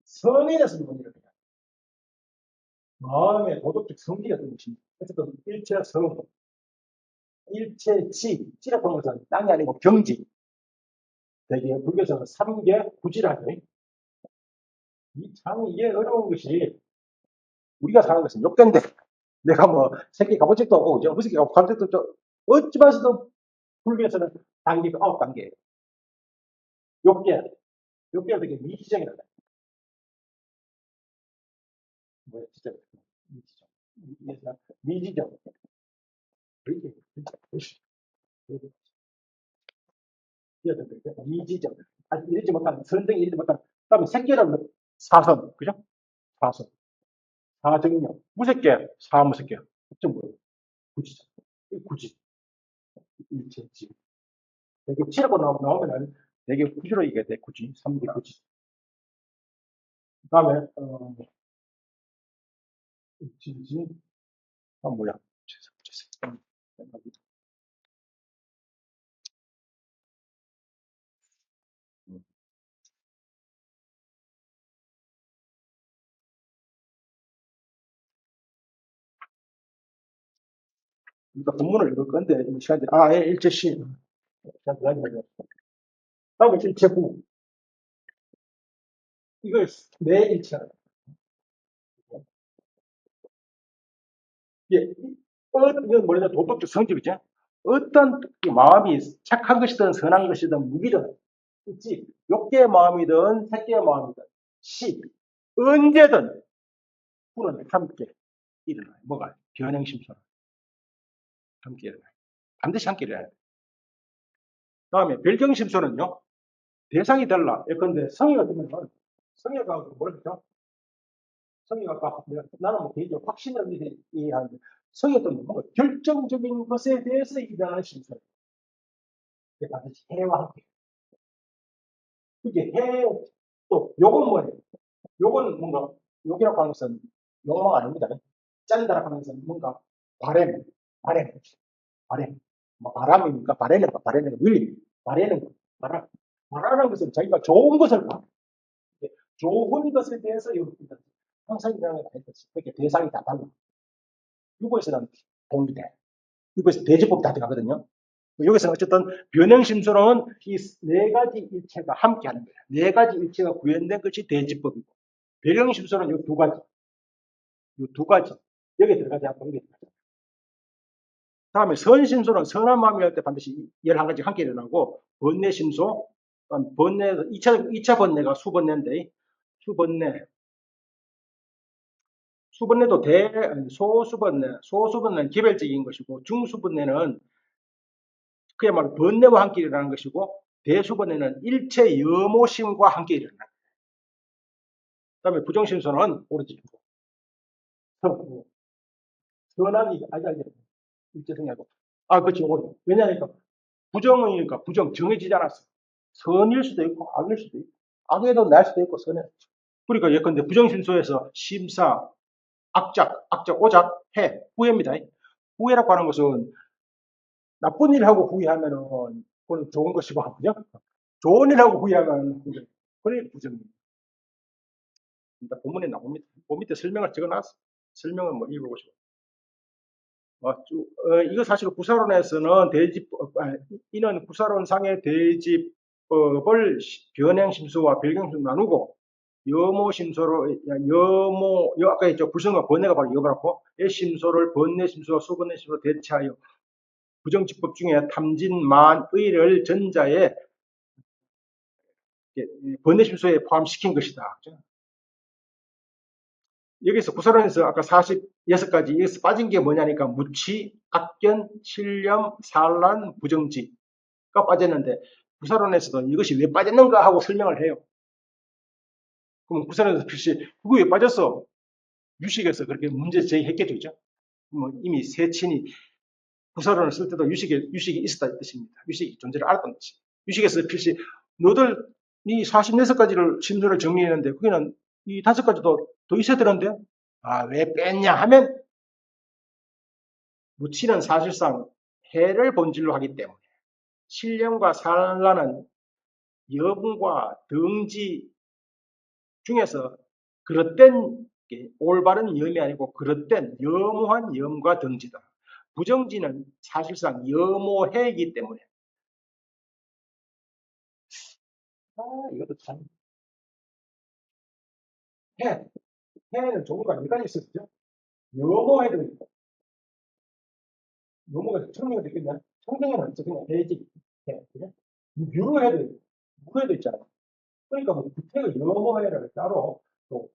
S1: 성에 대해서 논의를 해야 돼. 마음의 도덕적 성질이 어떤 것인지. 어쨌든 일체성, 지라고 하는 것은 땅이 아니고 경지. 되게 불교에서는 삼계 구지라죠. 참 이게 어려운 것이 우리가 사는 것은 욕된데 내가 새끼 가본 적도 없고 그죠? 무슨 가본 적도 없고 어찌마서도 불교에서는 단계가 9단계예요. 욕계가 되게 미지정이란다. 뭐야 진짜 미지정. 미지정. 그렇게 진짜 이지점. 아직 이르지 못한, 선정이 이르지 못한. 그 다음에 새끼는 사선. 그죠? 사선. 사정령. 무색계, 사무색계. 그점 뭐예요? 구지죠. 구지. 일체지. 되게 치라고 나오면은 되게 구지로 이게 돼. 구지. 3개 구지. 그 다음에, 일체지. 아, 뭐야. 죄송. 그러니까 본문을 읽을 건데, 시간이, 예, 일제시. 다음에 일체구. 이걸 내 일체라. 예, 이건 뭐냐, 도덕적 성질이죠. 어떤 마음이 착한 것이든 선한 것이든 무기든 있지. 욕계의 마음이든 색계의 마음이든 시 언제든 후는 함께 일어나요. 뭐가? 변행심선 함께 일어나요. 반드시 함께 일어나요. 다음에 별경심소는요. 대상이 달라. 예컨대 성의 같은 경우는 성의가 뭐랬죠? 성의가 나는 뭐 개인적으로 확신을 이해하는데 성의 어떤 뭔가 결정적인 것에 대해서 일어나는 심선. 이게 반드시 해와 함께. 이게 해, 또 요건 뭐예요? 요건 뭔가 욕이라고 하는 것은 욕망 아닙니다. 짠다라고 하는 것은 뭔가 바램, 바램. 뭐 바람입니까? 바래는 거, 윌, 바래는 거, 바라는 것은 자기가 좋은 것을 봐. 좋은 것에 대해서 욕입니다. 항상 일어나는 게 아니겠지. 그렇게 대상이 다 달라. 유고에서는 공유돼. 유고에서 대지법이 다 들어가거든요. 여기서는 어쨌든 변형심수는 이 네 가지 일체가 함께 하는 거예요. 네 가지 일체가 구현된 것이 대지법이고, 변형심수는 이 두 가지. 이 두 가지. 여기에 들어가지 않고 여기에 들어가지. 다음에 선심소는 선한 마음이 할 때 반드시 11가지 함께 일어나고, 번뇌심소, 번뇌, 2차 번뇌가 수번뇌인데, 수번뇌, 수번뇌도 소수번뇌는 개별적인 것이고, 중수번뇌는 그야말로 번뇌와 함께 일어나는 것이고, 대수번뇌는 일체 염오심과 함께 일어나는 거예요. 그 다음에 부정심소는 오로지 선한이, 일제성이 아니고, 그렇죠. 왜냐하니까 부정이니까 부정 정해지지 않았어. 선일 수도 있고 악일 수도 있고 악에도 날 수도 있고 선에. 그러니까 예컨대 부정심소에서 심사, 악작, 오작, 해, 후회입니다. 후회라고 하는 것은 나쁜 일 하고 후회하면은 그건 좋은 것이고 그죠? 좋은 일 하고 후회하면 그래 부정입니다. 일단 본문에 나옵니다. 본 밑에 설명을 적어놨어. 설명을 뭐 읽어보시고. 이거 사실 구사론에서는 이는 구사론상의 대집법을 변행심수와 별경심수 나누고 여모심소로 아까 했죠. 불성과 번뇌가 바로 이거라고 예심소를 번뇌심수와 수번뇌심수로 대체하여 부정집법 중에 탐진만의를 전자에 번뇌심수에 포함시킨 것이다. 여기서 구사론에서 아까 46가지 여기서 빠진 게 뭐냐니까 무치, 악견, 신념, 산란, 부정지가 빠졌는데 구사론에서도 이것이 왜 빠졌는가 하고 설명을 해요. 그럼 구사론에서 필시 그거 왜 빠졌어? 유식에서 그렇게 문제 제기했겠죠. 그죠? 뭐 이미 세친이 구사론을 쓸 때도 유식이 있었다는 뜻입니다. 유식이 존재를 알았던 뜻이. 유식에서 필시 너들 이 44가지를 심서를 정리했는데 거기는 이 5가지도 더 있어야 되는데 왜 뺐냐 하면 무치는 사실상 해를 본질로 하기 때문에 신령과 산란은 염과 등지 중에서 그릇된 올바른 염이 아니고 그릇된 염호한 염과 등지다. 부정지는 사실상 염호해이기 때문에 이것도 참 해, 해는 종류가 몇 가지 있었죠. 염호해도 있고 염호가 청명이 되겠냐? 청명은 그냥 해지 해, 그죠? 유로해도 있고 무해도 있잖아. 그러니까 뭐 구태의 염호해를 따로 또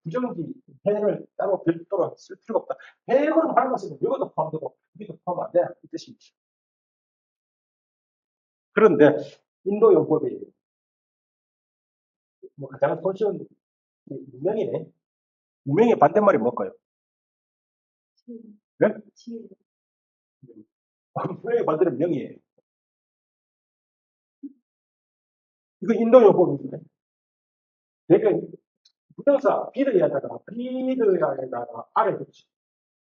S1: 부정지 해를 따로 별도로 쓸 필요가 없다. 해를 하는 것은 이것도 포함되고 이것도 포함 안 돼. 이 뜻입니다. 그런데 인도 용법이 뭐 가장 손쉬운 무명이네. 무명의 반대말이 뭘까요? 네? 무명의 반대는 명이에요. 이거 인도 용법인데. 되게 부정사 비드에다가 아래 붙지.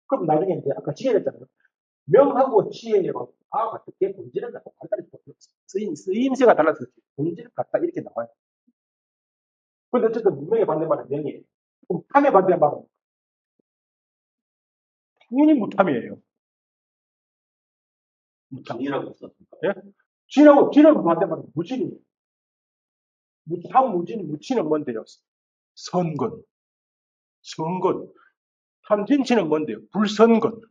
S1: 그럼 나중에 이제 아까 지혜랬잖아요. 명하고 지혜가 아가 어떻게 본질을 갖고 달라질 수 없어. 쓰임새가 달라서 본질을 갖다 이렇게 나와요. 근데 어쨌든 문명의 반대말은 명이에요. 그럼 탐의 반대말은 당연히 무탐이에요. 무탐.
S2: 진이라고 썼습니까?
S1: 예? 진하고 반대말은 무진이에요. 무탐, 무진, 무치는 뭔데요? 선근. 선근. 탐진치는 뭔데요? 불선근.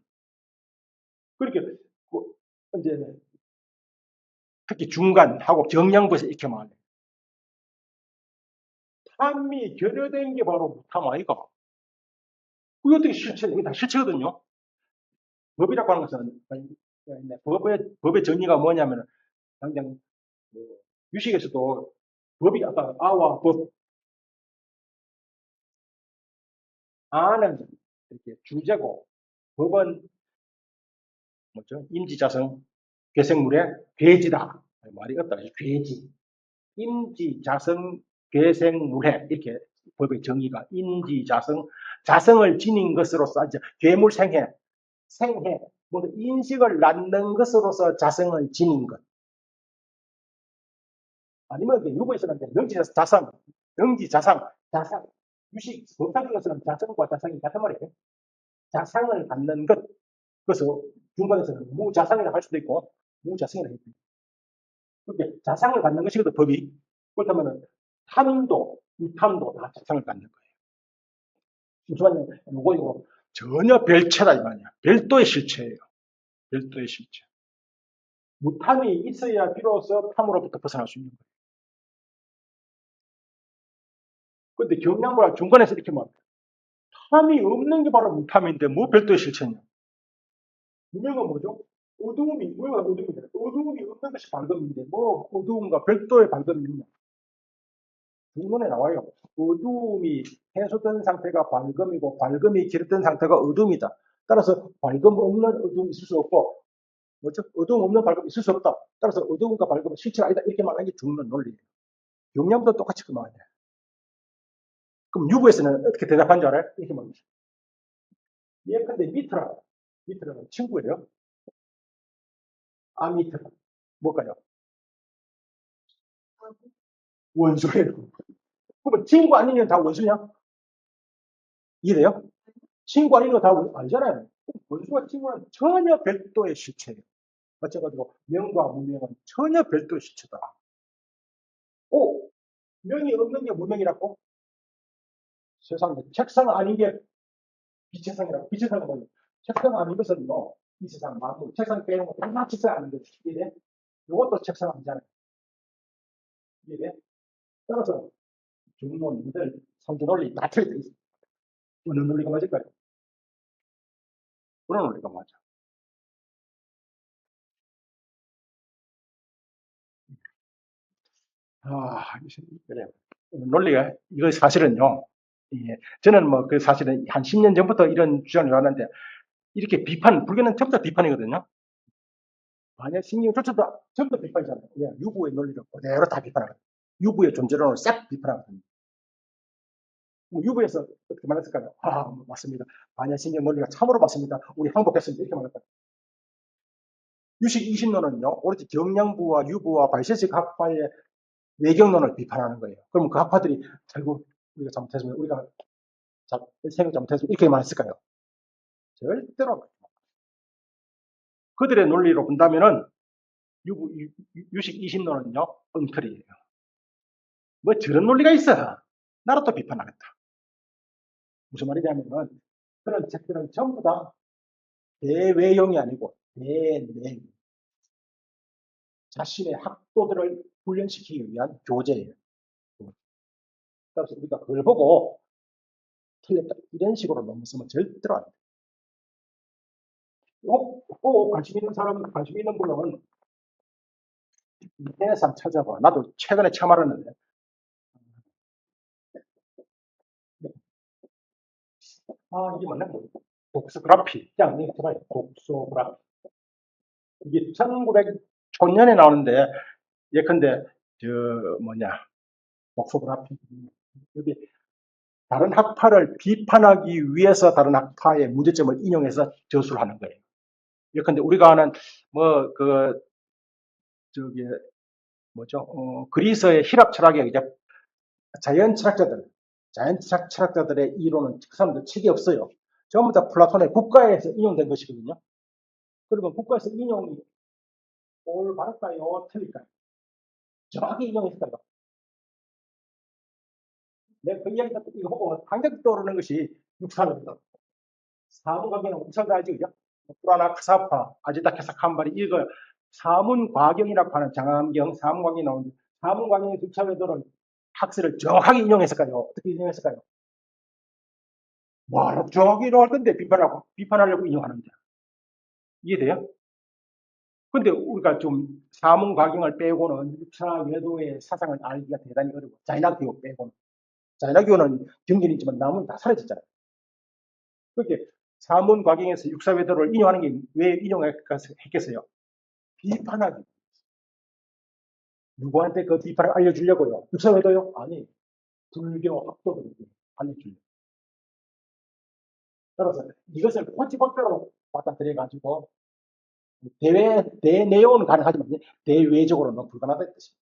S1: 그렇게 그 이제 특히 중간하고 경량부에서 이렇게 말해요. 탐이 결여된 게 바로 무탐 아이가. 그게 어떻게 실체, 이게 다 실체거든요. 법이라고 하는 것은, 법의 정의가 뭐냐면, 당장, 뭐 유식에서도 법이 아까 아와 법, 아는 이렇게 주제고, 법은 뭐죠? 임지자성, 괴생물의 괴지다. 말이 없다. 괴지. 임지자성, 괴생물해. 이렇게 법의 정의가 임지자성, 자성을 지닌 것으로서, 이제 괴물생해, 생해, 뭐 인식을 낳는 것으로서 자성을 지닌 것. 아니면 유보에서는 능지자상, 능지자상, 자상, 유식, 법상에서는 자성과 자상이 같은 말이에요. 자상을 갖는 것. 그래서 중간에서는 무자상이라고 할 수도 있고, 무자성이라고 할 수도 있고. 그렇게 자상을 갖는 것이거든, 법이. 그렇다면 탐도, 유탐도 다 자상을 갖는 거예요. 잠시만요. 이거 전혀 별체다, 이 말이야. 별도의 실체예요. 별도의 실체. 무탐이 있어야 비로소 탐으로부터 벗어날 수 있는 거예요. 근데 경량보다 중간에서 이렇게 말합니다. 탐이 없는 게 바로 무탐인데 뭐 별도의 실체냐? 무명은 뭐죠? 어두움이, 무명은 어두움이잖아요. 어두움이 없는 것이 밝음인데 뭐 어두움과 별도의 밝음이 있냐? 중문에 나와요. 어두움이 해소된 상태가 밝음이고 밝음이 길었던 상태가 어둠이다. 따라서 밝음 없는 어둠이 있을 수 없고 뭐죠? 어두움 없는 밝음이 있을 수 없다. 따라서 어두움과 밝음은 실체가 아니다. 이렇게 말하는 게 중문 논리예요. 경량도 똑같이 그 말이에요. 그럼 유부에서는 어떻게 대답한 줄 알아요? 이렇게 말합니다. 예컨대 미트라는 친구예요. 아미트라. 뭘까요? 원수예요. 그러면 친구 아니면 다 원수냐? 이래요? 친구 아니면 다 아니잖아요. 원수와 친구는 전혀 별도의 실체예요. 마찬가지로 명과 무명은 전혀 별도의 실체다. 오, 명이 없는 게 무명이라고? 세상에 책상 아닌 게 비책상이라고. 비책상은 뭐예요? 책상 아닌 것은 뭐, 이 세상 만물, 책상 빼놓고 다 책상 아닌 것. 이게 이것도 책상 아니잖아요. 이게 따라서 중론들 성주 논리 다 틀려 있어요. 어느 논리가 맞을까요? 어느 논리가 맞아. 그래요. 논리가, 이거 사실은요, 예, 저는 뭐, 그 사실은 한 10년 전부터 이런 주장을 해왔는데, 이렇게 불교는 전부 다 비판이거든요. 만약 신경조차도 전부 다 비판이잖아요. 왜? 유부의 논리를 그대로 다 비판하거든요. 유부의 존재론을 싹 비판하거든요. 유부에서 어떻게 말했을까요? 맞습니다. 반야신경 논리가 참으로 맞습니다. 우리 항복했습니다. 이렇게 말했거든요. 유식 20논은요, 오로지 경량부와 유부와 발세식 학파의 외경론을 비판하는 거예요. 그러면 그 학파들이, 아이고, 우리가 잘못했으면, 우리가 생각 잘못했으면, 이렇게 말했을까요? 절대로. 그들의 논리로 본다면은, 유식 20논은요, 엉터리예요. 뭐 저런 논리가 있어. 나로 또 비판하겠다. 무슨 말이냐면은, 그런 책들은 전부 다 대외용이 아니고, 대내용. 자신의 학도들을 훈련시키기 위한 교재예요. 그래서 우리가 그걸 보고 틀렸다. 이런 식으로 논문 쓰면 절대로 안 돼. 꼭 관심 있는 사람, 관심 있는 분은 인터넷에 한번 찾아봐. 나도 최근에 처음 알았는데. 아, 이게 맞나? 독스그라피. 그냥 이렇게 봐요. 독소그라피. 이게 1900초년에 나오는데, 예컨대, 저, 뭐냐, 독소그라피. 여기 다른 학파를 비판하기 위해서 다른 학파의 문제점을 인용해서 저술을 하는 거예요. 예컨대 우리가 아는, 뭐, 저기, 뭐죠, 그리스의 히랍 철학의 이제 자연 철학자들, 철학자들의 이론은 그 사람들 책이 없어요. 전부 다 플라톤의 국가에서 인용된 것이거든요. 그러면 국가에서 인용이 올바를까요? 틀릴까요? 정확히 인용했을까요? 내가 그 이야기 듣고 이거 보고 당장 떠오르는 것이 육산입니다. 사무관계는 엄청 다 알지, 그죠? 프라나 카사파, 아지타케사 캄바리, 이거 사문과경이라고 하는 장암경 사문과경이 나오는데, 사문과경의 두차 외도는 학설을 정확하게 인용했을까요? 어떻게 인용했을까요? 뭐라고 정확히 인용할 건데, 비판하려고 인용하는데. 이해돼요? 근데 우리가 좀 사문과경을 빼고는 육차 외도의 사상을 알기가 대단히 어려워. 자이나교육 빼고는. 자이나교는 경전이지만 나머지 다 사라졌잖아요. 그렇게 사문과경에서 육사외도를 인용하는 게 왜 인용했겠어요? 비판하기. 누구한테 그 비판을 알려주려고요? 육사외도요? 아니, 불교 학도들에게 알려주려고. 따라서 이것을 포치박대로 갖다 들여가지고 대내용은 가능하지만 대외적으로는 불가능하다는 뜻입니다.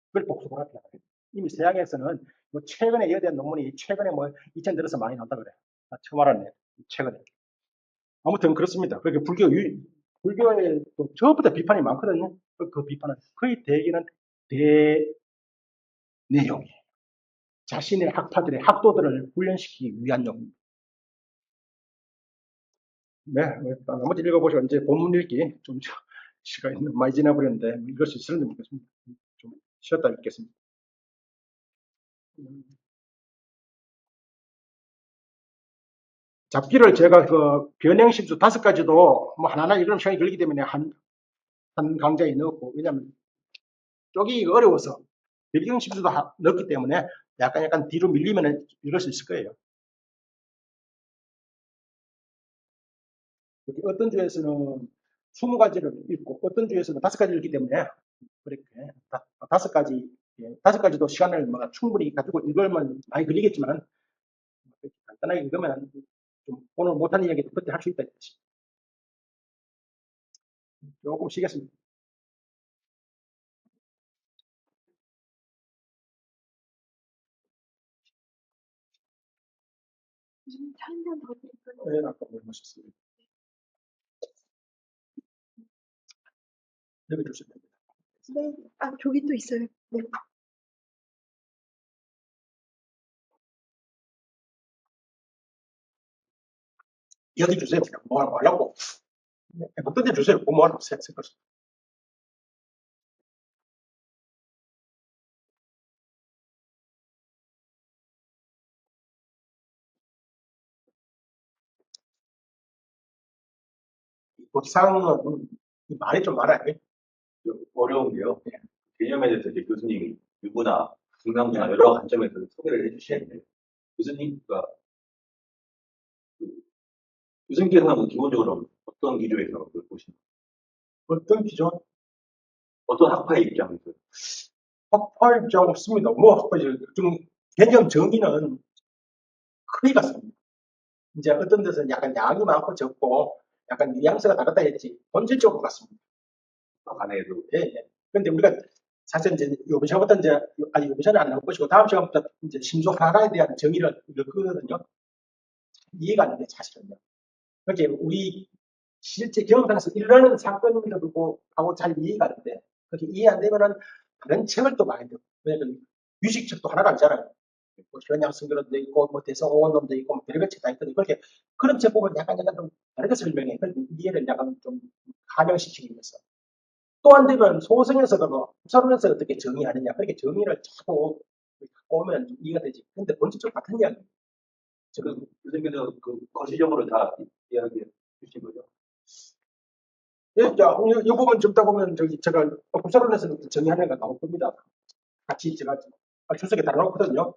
S1: 그걸 복수를 합니다. 이미 서양에서는 뭐 최근에 이에 대한 논문이 최근에 뭐 2000 들어서 많이 나온다 그래요. 나 처음 알았네. 최근에. 아무튼 그렇습니다. 그러니까 불교에 또 저보다 비판이 많거든요. 그 비판은 거의 대개는 대내용이에요. 자신의 학파들의 학도들을 훈련시키기 위한 용입니다. 네, 나머지 읽어보시고 이제 본문 읽기 좀 시간이 많이 지나버렸는데 읽을 수 있을지 모르겠습니다. 좀 쉬었다 읽겠습니다. 잡기를 제가 그 변형심수 5가지도 뭐 하나하나 읽으면 시간이 걸리기 때문에 한 강좌에 넣었고, 왜냐면 쪽이 어려워서 변형심수도 넣었기 때문에 약간 뒤로 밀리면 읽을 수 있을 거예요. 어떤 주에서는 20가지를 읽고 어떤 주에서는 5가지를 읽기 때문에 그렇게 5가지, 5가지도 시간을 충분히 가지고 읽으면 많이 걸리겠지만 간단하게 읽으면 좀 오늘 못한 이야기도 그때 할 수 있다. 조금 쉬겠습니다. 한잔 더 드릴까요? 네, 아까 말씀하셨습니다. 여기 주시면 됩니다. 네, 아, 저기 또 있어요. 네. 여기 주세요. 뭐 하려고. 어떤 데 주세요. 뭐 하려고. 보상은 말이 좀 많아요.
S2: 좀 어려운 게요. 개념에 대해서 이제 교수님이 유구나 중간부나 여러 관점에서 소개를 해주시는데 교수님과 그 교수님께서는 기본적으로 어떤 기조에서 그걸 보시나요?
S1: 어떤 기존
S2: 어떤 학파의 입장에서?
S1: 학파 입장 없습니다. 뭐 학파 좀 개념 정의는 크게 같습니다. 이제 어떤 데서는 약간 양이 많고 적고 약간 뉘앙스가 다르다 했지 본질적으로 같습니다.
S2: 간에도
S1: 예, 예. 근데 우리가 사실 이제 요번 시간부터 이제 아니 요번 시간에 안 나올 것이고 다음 시간부터 이제 심소 하나에 대한 정의를 읽거든요. 이해가 안 돼, 사실은요. 그렇게 우리 실제 경험상에서 일어나는 사건임에도 불구하고 잘 이해가 안 돼. 그렇게 이해 안 되면은 다른 책을 또 많이 듣고, 왜냐면 유식책도 하나가 아니잖아요. 뭐 현양성결론도 있고, 뭐 대성공원론도 있고, 뭐 별의별 책다 있거든요. 그렇게 그런 책 보면 약간 좀 다르게 설명해. 그래서 이해를 약간 좀 가명시키기 위해서. 또 안 되면 소설에서도 뭐 사론에서 어떻게 정의하느냐. 그렇게 정의를 자꾸 갖고 오면 좀 이해가 되지. 근데 본질적으로 같은 이야기.
S2: 지금 교수님께서 그 거시적으로 다 이야기해 주신 거죠.
S1: 예, 자, 이 부분 적다 보면 저기 제가 국사론에서는 정의하는 거 나올 겁니다. 같이 제가 출석에 달아놓거든요.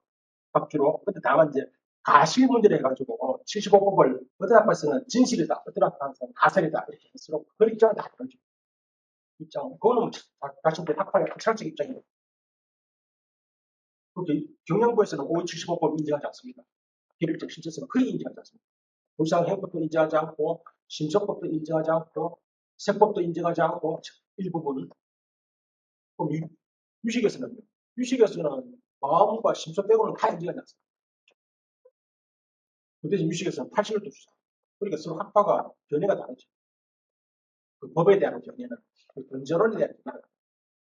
S1: 박주로. 근데 다만 이제 가실 문제를 해가지고 75법을 어떤 학파에서는 진실이다, 어떤 학파에서는 가설이다 이렇게 스스로 그 입장을 다 다르죠. 입장. 그거는 다시 한번 학파의 철학적 입장이에요. 그렇게 경영부에서는 5.75법 인정하지 않습니다. 기술적 실질성은 거의 인정하지 않습니다. 불상행법도 인정하지 않고 심서법도 인정하지 않고 세법도 인정하지 않고 일부분은 그럼 유식에서는요. 유식에서는 마음과 심서 빼고는 다 인정하지 않습니다. 그 대신 유식에서는 80일도 주자. 그러니까 서로 학파가 견해가 다르죠. 그 법에 대한 견해는 그 근저론에 대한 견해가